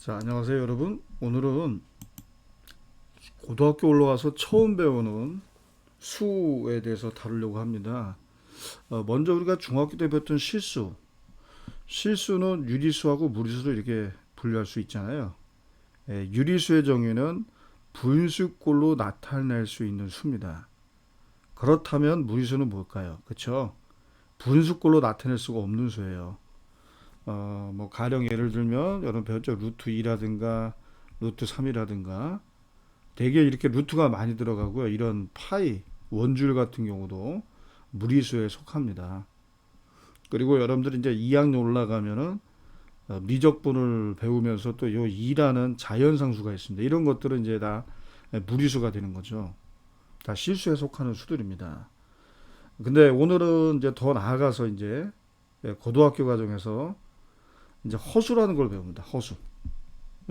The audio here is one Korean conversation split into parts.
자, 안녕하세요, 여러분. 오늘은 고등학교 올라와서 처음 배우는 수에 대해서 다루려고 합니다. 먼저 우리가 중학교 때 배웠던 실수. 실수는 유리수하고 무리수로 이렇게 분류할 수 있잖아요. 유리수의 정의는 분수꼴로 나타낼 수 있는 수입니다. 그렇다면 무리수는 뭘까요? 그렇죠? 분수꼴로 나타낼 수가 없는 수예요. 뭐 가령 예를 들면 여러분 배웠죠? 루트 2라든가 루트 3이라든가 대개 이렇게 루트가 많이 들어가고요. 이런 파이, 원줄 같은 경우도 무리수에 속합니다. 그리고 여러분들이 이제 2학년 올라가면은 미적분을 배우면서 또 요 2라는 자연상수가 있습니다. 이런 것들은 이제 다 무리수가 되는 거죠. 다 실수에 속하는 수들입니다. 근데 오늘은 이제 더 나아가서 이제 고등학교 과정에서 이제 허수라는 걸 배웁니다. 허수.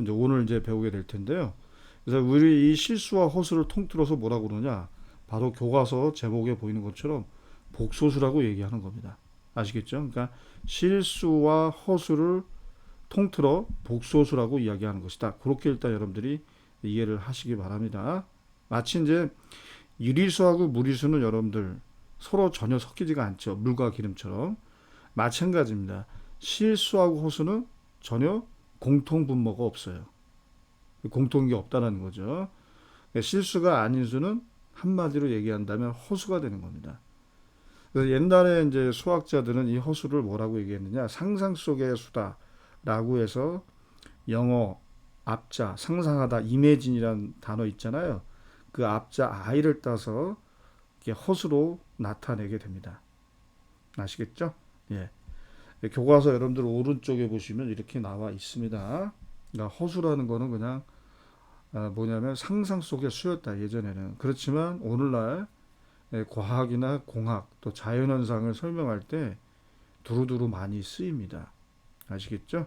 이제 오늘 이제 배우게 될 텐데요. 그래서 우리 이 실수와 허수를 통틀어서 뭐라고 그러냐? 바로 교과서 제목에 보이는 것처럼 복소수라고 얘기하는 겁니다. 아시겠죠? 그러니까 실수와 허수를 통틀어 복소수라고 이야기하는 것이다. 그렇게 일단 여러분들이 이해를 하시기 바랍니다. 마치 이제 유리수하고 무리수는 여러분들 서로 전혀 섞이지가 않죠. 물과 기름처럼. 마찬가지입니다. 실수하고 허수는 전혀 공통 분모가 없어요. 공통이 없다는 거죠. 실수가 아닌 수는 한마디로 얘기한다면 허수가 되는 겁니다. 그래서 옛날에 이제 수학자들은 이 허수를 뭐라고 얘기했느냐? 상상 속의 수다라고 해서 영어 앞자 상상하다 이매진이라는 단어 있잖아요. 그 앞자 i를 따서 허수로 나타내게 됩니다. 아시겠죠? 예. 교과서 여러분들 오른쪽에 보시면 이렇게 나와 있습니다. 그러니까 허수라는 거는 그냥 뭐냐면 상상 속의 수였다 예전에는. 그렇지만 오늘날 과학이나 공학 또 자연현상을 설명할 때 두루두루 많이 쓰입니다. 아시겠죠?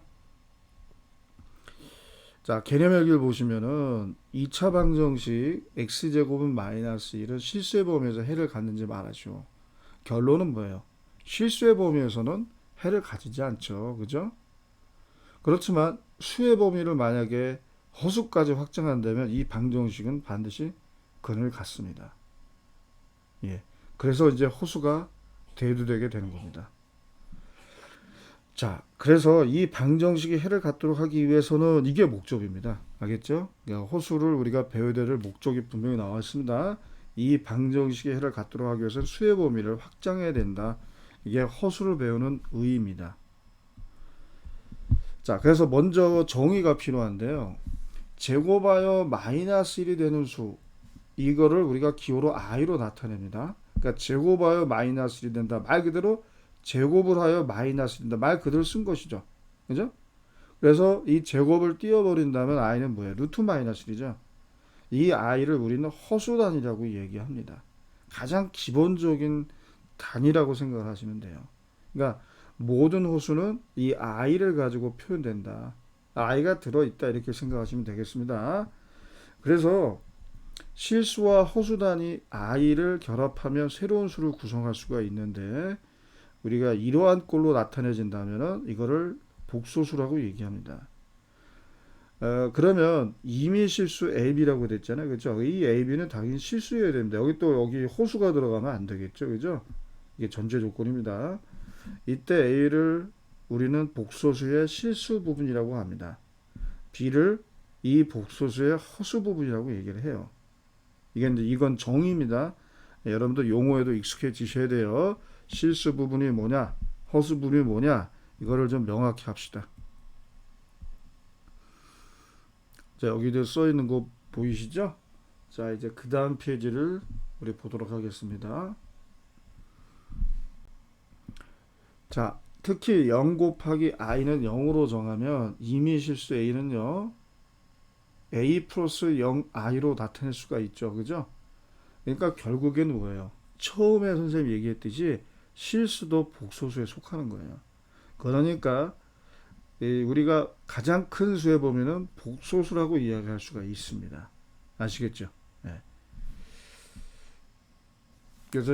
자, 개념일기를 보시면은 2차 방정식 x제곱은 마이너스 1은 실수의 범위에서 해를 갖는지 말하시오. 결론은 뭐예요? 실수의 범위에서는 해를 가지지 않죠. 그죠? 그렇지만 수의 범위를 만약에 허수까지 확정한다면 이 방정식은 반드시 근을 갖습니다. 예. 그래서 이제 허수가 대두되게 되는 겁니다. 자, 그래서 이 방정식이 해를 갖도록 하기 위해서는 이게 목적입니다. 알겠죠? 그러니까 허수를 우리가 배워야 될 목적이 분명히 나와 있습니다. 이 방정식의 해를 갖도록 하기 위해서는 수의 범위를 확장해야 된다. 이게 허수를 배우는 의의입니다. 자, 그래서 먼저 정의가 필요한데요. 제곱하여 마이너스 1이 되는 수, 이거를 우리가 기호로 i로 나타냅니다. 그러니까 제곱하여 마이너스 1이 된다. 말 그대로 제곱을 하여 마이너스 1이 된다. 말 그대로 쓴 것이죠. 그죠? 그래서 이 제곱을 띄워버린다면 i는 뭐예요? 루트 마이너스 1이죠. 이 i를 우리는 허수단위라고 얘기합니다. 가장 기본적인 단위라고 생각을 하시면 돼요. 그러니까 모든 호수는 이 i를 가지고 표현된다. i가 들어있다 이렇게 생각하시면 되겠습니다. 그래서 실수와 허수단위 i를 결합하면 새로운 수를 구성할 수가 있는데 우리가 이러한 꼴로 나타내진다면 이거를 복소수라고 얘기합니다. 그러면 이미 실수 AB라고 됐잖아요. 그렇죠? 이 AB는 당연히 실수여야 됩니다. 여기 호수가 들어가면 안 되겠죠. 그죠? 이게 전제 조건입니다. 이때 A를 우리는 복소수의 실수 부분이라고 합니다. B를 이 복소수의 허수 부분이라고 얘기를 해요. 이건 정의입니다. 여러분들 용어에도 익숙해지셔야 돼요. 실수 부분이 뭐냐, 허수 부분이 뭐냐, 이거를 좀 명확히 합시다. 자, 여기도 써 있는 거 보이시죠? 자, 이제 그 다음 페이지를 우리 보도록 하겠습니다. 자, 특히 0 곱하기 i는 0으로 정하면 이미 실수 a는요, a 플러스 0 i로 나타낼 수가 있죠. 그죠? 그러니까 결국엔 뭐예요? 처음에 선생님이 얘기했듯이 실수도 복소수에 속하는 거예요. 그러니까 우리가 가장 큰 수의 범위는 복소수라고 이야기할 수가 있습니다. 아시겠죠? 네. 그래서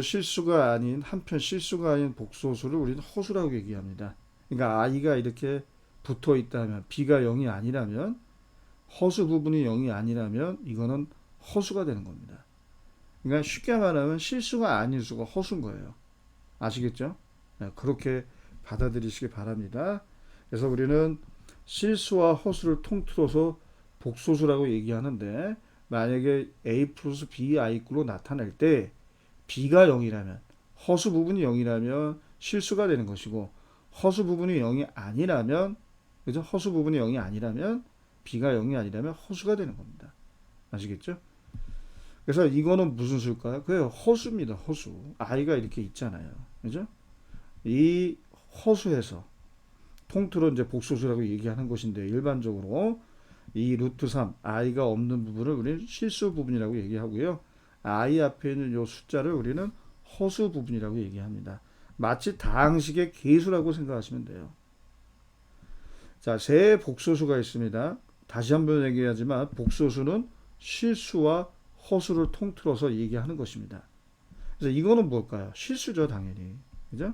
한편 실수가 아닌 복소수를 우리는 허수라고 얘기합니다. 그러니까 i가 이렇게 붙어 있다면 b가 0이 아니라면 허수 부분이 0이 아니라면 이거는 허수가 되는 겁니다. 그러니까 쉽게 말하면 실수가 아닌 수가 허수인 거예요. 아시겠죠? 네, 그렇게 받아들이시기 바랍니다. 그래서 우리는 실수와 허수를 통틀어서 복소수라고 얘기하는데 만약에 a 플러스 b i꼴로 나타낼 때 b가 0이라면 허수 부분이 0이라면 실수가 되는 것이고 허수 부분이 0이 아니라면 그죠? 허수 부분이 0이 아니라면 b가 0이 아니라면 허수가 되는 겁니다. 아시겠죠? 그래서 이거는 무슨 수일까요? 그래요. 허수입니다. 허수. i가 이렇게 있잖아요. 그죠? 이 허수에서 통틀어 이제 복소수라고 얘기하는 것인데 일반적으로 이 루트 3 i가 없는 부분을 우리는 실수 부분이라고 얘기하고요. i 앞에 있는 이 숫자를 우리는 허수 부분이라고 얘기합니다. 마치 다항식의 계수라고 생각하시면 돼요. 자, 세 복소수가 있습니다. 다시 한번 얘기하지만 복소수는 실수와 허수를 통틀어서 얘기하는 것입니다. 그래서 이거는 뭘까요? 실수죠, 당연히. 그죠?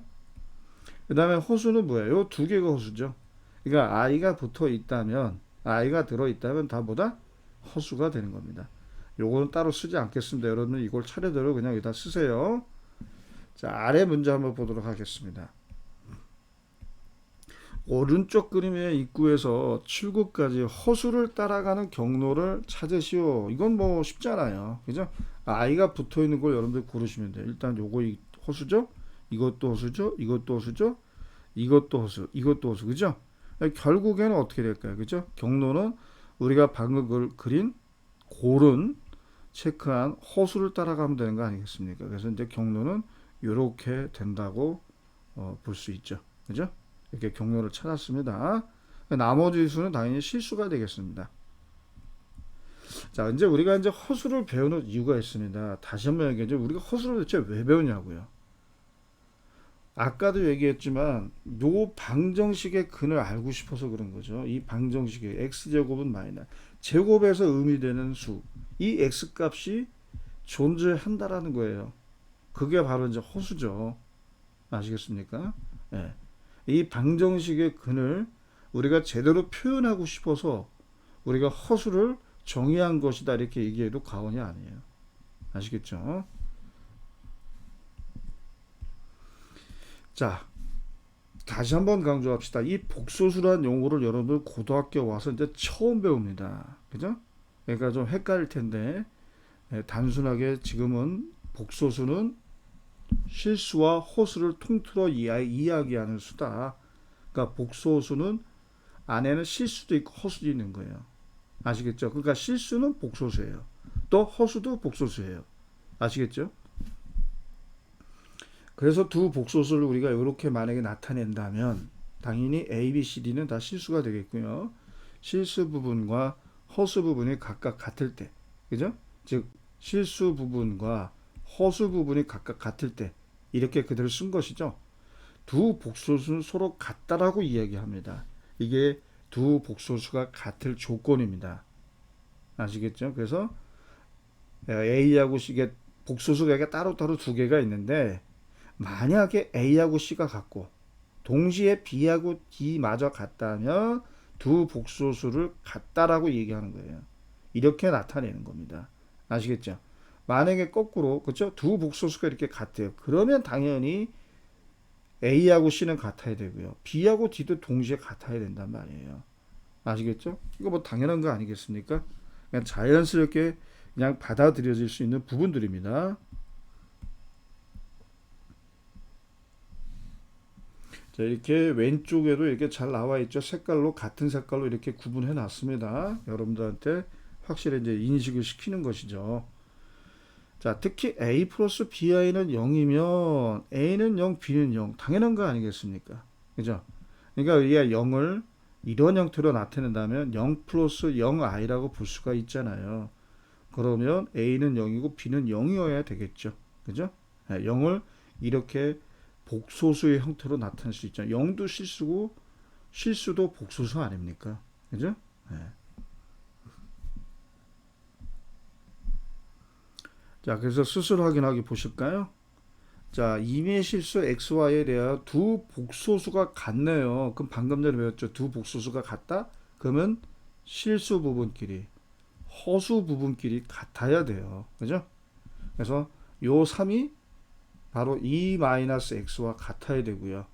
그 다음에 허수는 뭐예요? 이 두 개가 허수죠. 그러니까 i가 붙어 있다면, i가 들어 있다면 다 뭐다? 허수가 되는 겁니다. 요거는 따로 쓰지 않겠습니다. 여러분 이걸 차례대로 그냥 여기다 쓰세요. 자, 아래 문제 한번 보도록 하겠습니다. 오른쪽 그림의 입구에서 출구까지 허수를 따라가는 경로를 찾으시오. 이건 뭐 쉽잖아요. 그죠? i가 붙어 있는 걸 여러분들 고르시면 돼요. 일단 요거 허수죠? 이것도 허수죠? 이것도 허수죠? 이것도 허수, 이것도 허수. 그죠? 결국에는 어떻게 될까요? 그죠? 경로는 우리가 방금 그린 고른 체크한 허수를 따라가면 되는 거 아니겠습니까? 그래서 이제 경로는 이렇게 된다고 볼 수 있죠. 그죠? 이렇게 경로를 찾았습니다. 나머지 수는 당연히 실수가 되겠습니다. 자, 이제 우리가 이제 허수를 배우는 이유가 있습니다. 다시 한번 얘기하죠. 우리가 허수를 대체 왜 배우냐고요. 아까도 얘기했지만 요 방정식의 근을 알고 싶어서 그런 거죠. 이 방정식의 x제곱은 마이너스 제곱에서 의미되는 수, 이 x값이 존재한다라는 거예요. 그게 바로 이제 허수죠. 아시겠습니까? 네. 이 방정식의 근을 우리가 제대로 표현하고 싶어서 우리가 허수를 정의한 것이다 이렇게 얘기해도 과언이 아니에요. 아시겠죠? 자, 다시 한번 강조합시다. 이 복소수란 용어를 여러분 고등학교 와서 이제 처음 배웁니다. 그죠? 그러니까 좀 헷갈릴 텐데 단순하게 지금은 복소수는 실수와 허수를 통틀어 이야기하는 수다. 그러니까 복소수는 안에는 실수도 있고 허수도 있는 거예요. 아시겠죠? 그러니까 실수는 복소수예요. 또 허수도 복소수예요. 아시겠죠? 그래서 두 복소수를 우리가 이렇게 만약에 나타낸다면 당연히 A, B, C, D는 다 실수가 되겠고요. 실수 부분과 허수 부분이 각각 같을 때, 그죠? 즉 실수 부분과 허수 부분이 각각 같을 때 이렇게 그대로 쓴 것이죠. 두 복소수는 서로 같다라고 이야기합니다. 이게 두 복소수가 같을 조건입니다. 아시겠죠? 그래서 A하고 C가 복소수가 따로따로 두 개가 있는데 만약에 A하고 C가 같고 동시에 B하고 D마저 같다면 두 복소수를 같다라고 얘기하는 거예요. 이렇게 나타내는 겁니다. 아시겠죠? 만약에 거꾸로 그렇죠? 두 복소수가 이렇게 같아요. 그러면 당연히 A하고 C는 같아야 되고요. B하고 D도 동시에 같아야 된단 말이에요. 아시겠죠? 이거 뭐 당연한 거 아니겠습니까? 그냥 자연스럽게 그냥 받아들여질 수 있는 부분들입니다. 자, 이렇게 왼쪽에도 이렇게 잘 나와 있죠. 색깔로 같은 색깔로 이렇게 구분해 놨습니다. 여러분들한테 확실히 이제 인식을 시키는 것이죠. 자, 특히 A 플러스 BI는 0이면 A는 0, B는 0. 당연한 거 아니겠습니까? 그죠? 그러니까 우리가 0을 이런 형태로 나타낸다면 0 플러스 0i라고 볼 수가 있잖아요. 그러면 A는 0이고 B는 0이어야 되겠죠. 그죠? 0을 이렇게 복소수의 형태로 나타낼 수 있죠. 0도 실수고 실수도 복소수 아닙니까? 그죠? 네. 자, 그래서 스스로 확인하기 보실까요? 자, 임의 실수 xy에 대하여 두 복소수가 같네요. 그럼 방금 전에 배웠죠. 두 복소수가 같다? 그러면 실수 부분끼리, 허수 부분끼리 같아야 돼요. 그죠? 그래서 요 3이 바로 2-x와 같아야 되고요.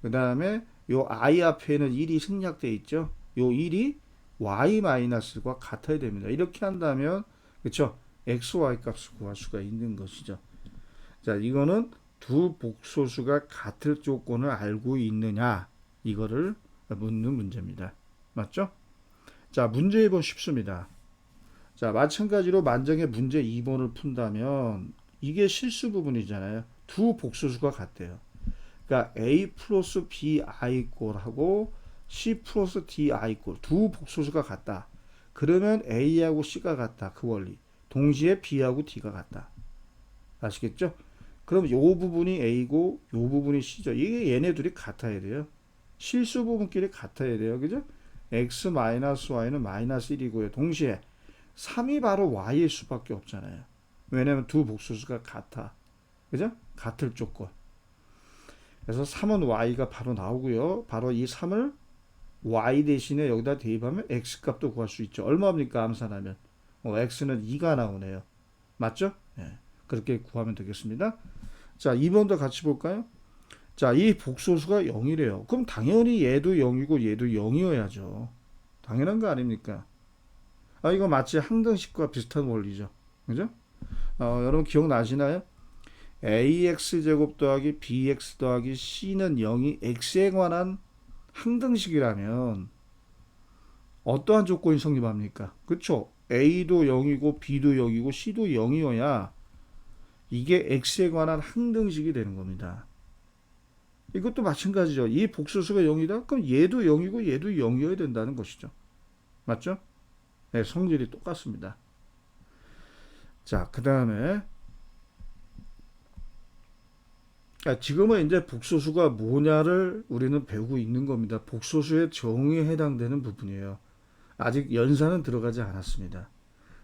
그 다음에 요 i 앞에는 1이 생략되어 있죠. 요 1이 y-과 같아야 됩니다. 이렇게 한다면 그렇죠? xy 값을 구할 수가 있는 것이죠. 자, 이거는 두 복소수가 같을 조건을 알고 있느냐 이거를 묻는 문제입니다. 맞죠? 자, 문제 2번 쉽습니다. 자, 마찬가지로 만약에 문제 2번을 푼다면 이게 실수 부분이잖아요. 두 복소수가 같대요. 그러니까 a 플러스 bi 꼴하고 c 플러스 di 꼴 두 복소수가 같다. 그러면 a하고 c가 같다. 그 원리. 동시에 b하고 d가 같다. 아시겠죠? 그럼 요 부분이 a고 요 부분이 c죠. 이게 얘네들이 같아야 돼요. 실수 부분끼리 같아야 돼요. 그죠? x-y는 마이너스 1이고요. 동시에 3이 바로 y일 수밖에 없잖아요. 왜냐면 두 복소수가 같아. 그죠? 같을 조건. 그래서 3은 y가 바로 나오고요. 바로 이 3을 y 대신에 여기다 대입하면 x 값도 구할 수 있죠. 얼마입니까? 암산하면. x는 2가 나오네요. 맞죠? 네. 그렇게 구하면 되겠습니다. 자, 2번도 같이 볼까요? 자, 이 복소수가 0이래요. 그럼 당연히 얘도 0이고 얘도 0이어야죠. 당연한 거 아닙니까? 아, 이거 마치 항등식과 비슷한 원리죠. 그죠? 여러분 기억나시나요? ax 제곱 더하기 bx 더하기 c는 0이 x에 관한 항등식이라면 어떠한 조건이 성립합니까? 그렇죠? a도 0이고 b도 0이고 c도 0이어야 이게 x에 관한 항등식이 되는 겁니다. 이것도 마찬가지죠. 이 복소수가 0이다? 그럼 얘도 0이고 얘도 0이어야 된다는 것이죠. 맞죠? 네, 성질이 똑같습니다. 자, 그 다음에 지금은 이제 복소수가 뭐냐를 우리는 배우고 있는 겁니다. 복소수의 정의에 해당되는 부분이에요. 아직 연산은 들어가지 않았습니다.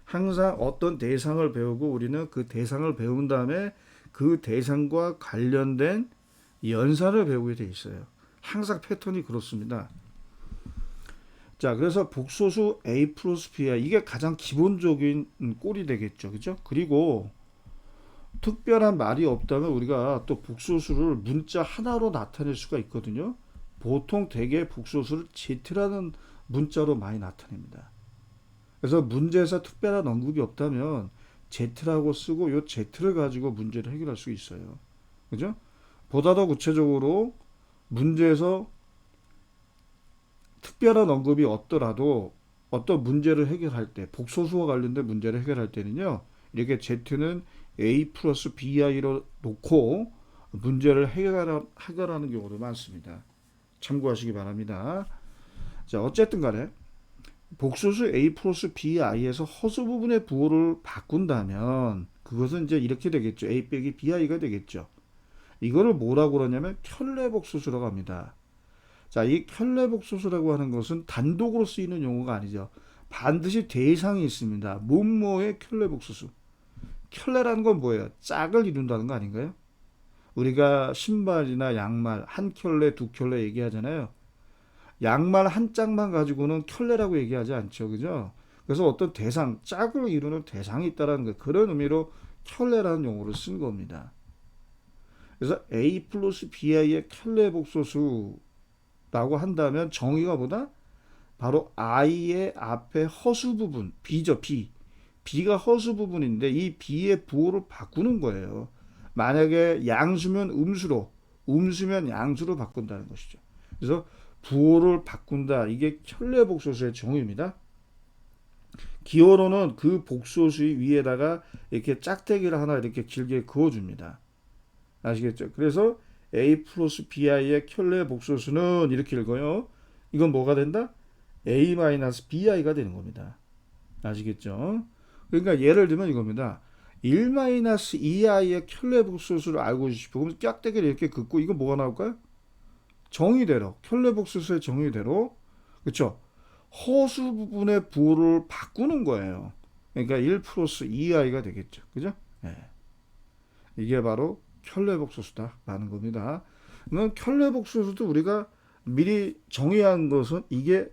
항상 어떤 대상을 배우고 우리는 그 대상을 배운 다음에 그 대상과 관련된 연산을 배우게 돼 있어요. 항상 패턴이 그렇습니다. 자, 그래서 복소수 a 플러스 b야 이게 가장 기본적인 꼴이 되겠죠. 그죠? 그리고 특별한 말이 없다면 우리가 또 복소수를 문자 하나로 나타낼 수가 있거든요. 보통 대개 복소수를 z라는 문자로 많이 나타냅니다. 그래서 문제에서 특별한 언급이 없다면 z라고 쓰고 이 z를 가지고 문제를 해결할 수 있어요. 그죠? 보다 더 구체적으로 문제에서 특별한 언급이 없더라도 어떤 문제를 해결할 때 복소수와 관련된 문제를 해결할 때는요. 이렇게 z는 a 플러스 bi로 놓고 문제를 해결하는 경우도 많습니다. 참고하시기 바랍니다. 자, 어쨌든 간에 복소수 a 플러스 bi에서 허수 부분의 부호를 바꾼다면 그것은 이제 이렇게 되겠죠. a 빼기 bi가 되겠죠. 이거를 뭐라고 그러냐면 켤레복소수라고 합니다. 자, 이 켤레복소수라고 하는 것은 단독으로 쓰이는 용어가 아니죠. 반드시 대상이 있습니다. 뭐뭐의 켤레복소수. 켤레라는 건 뭐예요? 짝을 이룬다는 거 아닌가요? 우리가 신발이나 양말 한 켤레, 두 켤레 얘기하잖아요. 양말 한 짝만 가지고는 켤레라고 얘기하지 않죠. 그죠? 그래서 어떤 대상, 짝을 이루는 대상이 있다는 거, 그런 의미로 켤레라는 용어를 쓴 겁니다. 그래서 a 플러스 bi의 켤레복소수라고 한다면 정의가 뭐다? 바로 i의 앞에 허수 부분, b죠, b. b가 허수 부분인데 이 b의 부호를 바꾸는 거예요. 만약에 양수면 음수로, 음수면 양수로 바꾼다는 것이죠. 그래서 부호를 바꾼다. 이게 켤레복소수의 정의입니다. 기호로는 그 복소수 위에다가 이렇게 짝대기를 하나 이렇게 길게 그어줍니다. 아시겠죠? 그래서 a 플러스 bi의 켤레복소수는 이렇게 읽어요. 이건 뭐가 된다? a 마이너스 bi가 되는 겁니다. 아시겠죠? 그러니까 예를 들면 이겁니다. 1-2i의 켤레복소수를 알고 싶으면 짝대기를 이렇게 긋고 이거 뭐가 나올까요? 정의대로 켤레복소수의 정의대로 그렇죠? 허수 부분의 부호를 바꾸는 거예요. 그러니까 1 플러스 2i가 되겠죠. 그죠? 네. 이게 바로 켤레복소수다라는 겁니다. 그러면 켤레복소수도 우리가 미리 정의한 것은 이게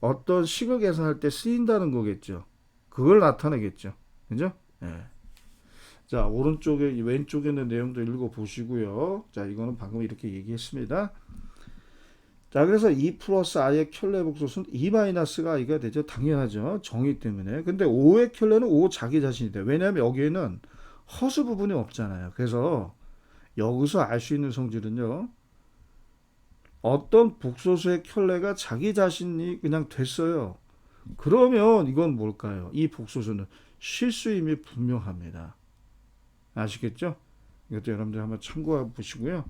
어떤 식을 계산할 때 쓰인다는 거겠죠. 그걸 나타내겠죠. 그죠? 예. 자, 오른쪽에, 왼쪽에 있는 내용도 읽어 보시고요. 자, 이거는 방금 이렇게 얘기했습니다. 자, 그래서 2 플러스 i의 켤레 복소수는 2 마이너스가 i가 되죠. 당연하죠. 정의 때문에. 근데 5의 켤레는 5 자기 자신이 돼요. 왜냐하면 여기에는 허수 부분이 없잖아요. 그래서 여기서 알 수 있는 성질은요. 어떤 복소수의 켤레가 자기 자신이 그냥 됐어요. 그러면 이건 뭘까요? 이 복소수는 실수임이 분명합니다. 아시겠죠? 이것도 여러분들 한번 참고해 보시고요.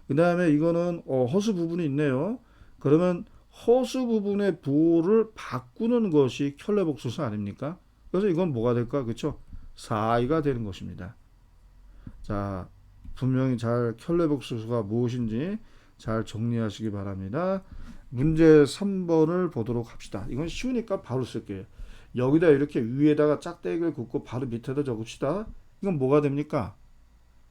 그 다음에 이거는 허수 부분이 있네요. 그러면 허수 부분의 부호를 바꾸는 것이 켤레 복소수 아닙니까? 그래서 이건 뭐가 될까? 그렇죠? 4i가 되는 것입니다. 자, 분명히 잘 켤레 복소수가 무엇인지 잘 정리하시기 바랍니다. 문제 3번을 보도록 합시다. 이건 쉬우니까 바로 쓸게요. 여기다 이렇게 위에다가 짝대기를 긋고 바로 밑에다 적읍시다. 이건 뭐가 됩니까?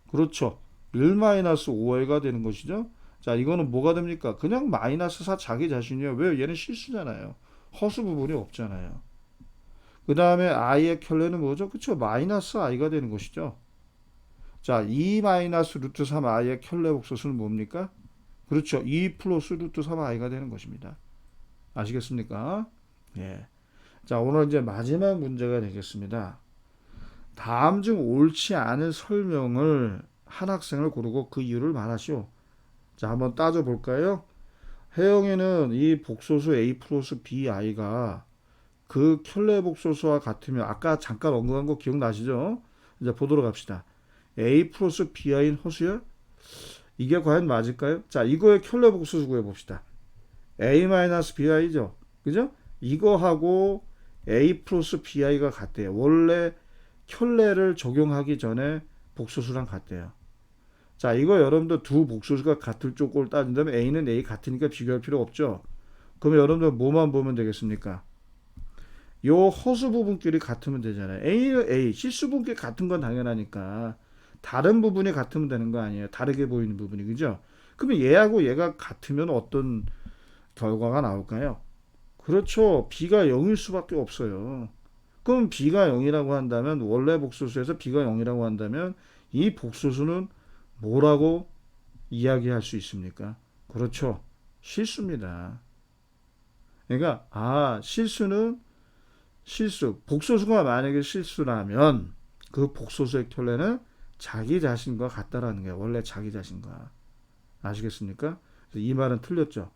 그렇죠. 1-5i가 되는 것이죠. 자, 이거는 뭐가 됩니까? 그냥 마이너스 4 자기 자신이에요. 왜? 얘는 실수잖아요. 허수 부분이 없잖아요. 그 다음에 i의 켤레는 뭐죠? 그렇죠. 마이너스 i가 되는 것이죠. 자, 2 마이너스 루트 3i의 켤레 복소수는 뭡니까? 그렇죠. 2 플러스 루트 3i가 되는 것입니다. 아시겠습니까? 예. 자, 오늘 이제 마지막 문제가 되겠습니다. 다음 중 옳지 않은 설명을 한 학생을 고르고 그 이유를 말하시오. 자, 한번 따져볼까요? 혜영이는 이 복소수 a 플러스 bi가 그 켤레 복소수와 같으면 아까 잠깐 언급한 거 기억나시죠? 이제 보도록 합시다. a 플러스 bi인 허수야? 이게 과연 맞을까요? 자, 이거의 켤레 복소수 구해봅시다. a 마이너스 bi죠? 그죠? 이거하고 a 플러스 bi가 같대요. 원래 켤레를 적용하기 전에 복소수랑 같대요. 자, 이거 여러분들 두 복소수가 같을 쪽을 따진다면 a는 a 같으니까 비교할 필요 없죠. 그럼 여러분들 뭐만 보면 되겠습니까? 요 허수 부분끼리 같으면 되잖아요. a는 a, 실수 부분끼리 같은 건 당연하니까 다른 부분이 같으면 되는 거 아니에요. 다르게 보이는 부분이, 그죠? 그러면 얘하고 얘가 같으면 어떤 결과가 나올까요? 그렇죠. b가 0일 수밖에 없어요. 그럼 b가 0이라고 한다면 원래 복소수에서 b가 0이라고 한다면 이 복소수는 뭐라고 이야기할 수 있습니까? 그렇죠. 실수입니다. 그러니까 실수는 실수. 복소수가 만약에 실수라면 그 복소수의 켤레는 자기 자신과 같다라는 거예요. 원래 자기 자신과. 아시겠습니까? 이 말은 틀렸죠.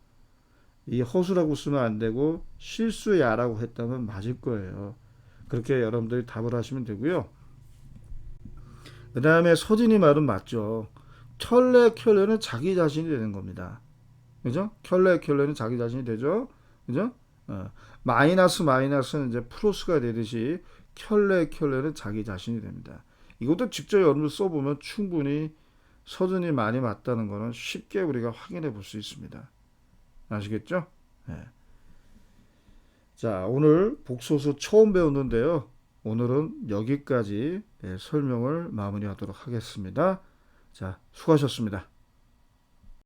이 허수라고 쓰면 안 되고 실수야라고 했다면 맞을 거예요. 그렇게 여러분들이 답을 하시면 되고요. 그 다음에 서진이 말은 맞죠. 켤레는 자기 자신이 되는 겁니다. 그죠? 켤레는 자기 자신이 되죠. 그죠? 마이너스는 이제 플러스가 되듯이 켤레는 자기 자신이 됩니다. 이것도 직접 여러분들 써보면 충분히 서준이 많이 맞다는 거는 쉽게 우리가 확인해 볼 수 있습니다. 아시겠죠? 네. 자, 오늘 복소수 처음 배웠는데요. 오늘은 여기까지 설명을 마무리하도록 하겠습니다. 자, 수고하셨습니다.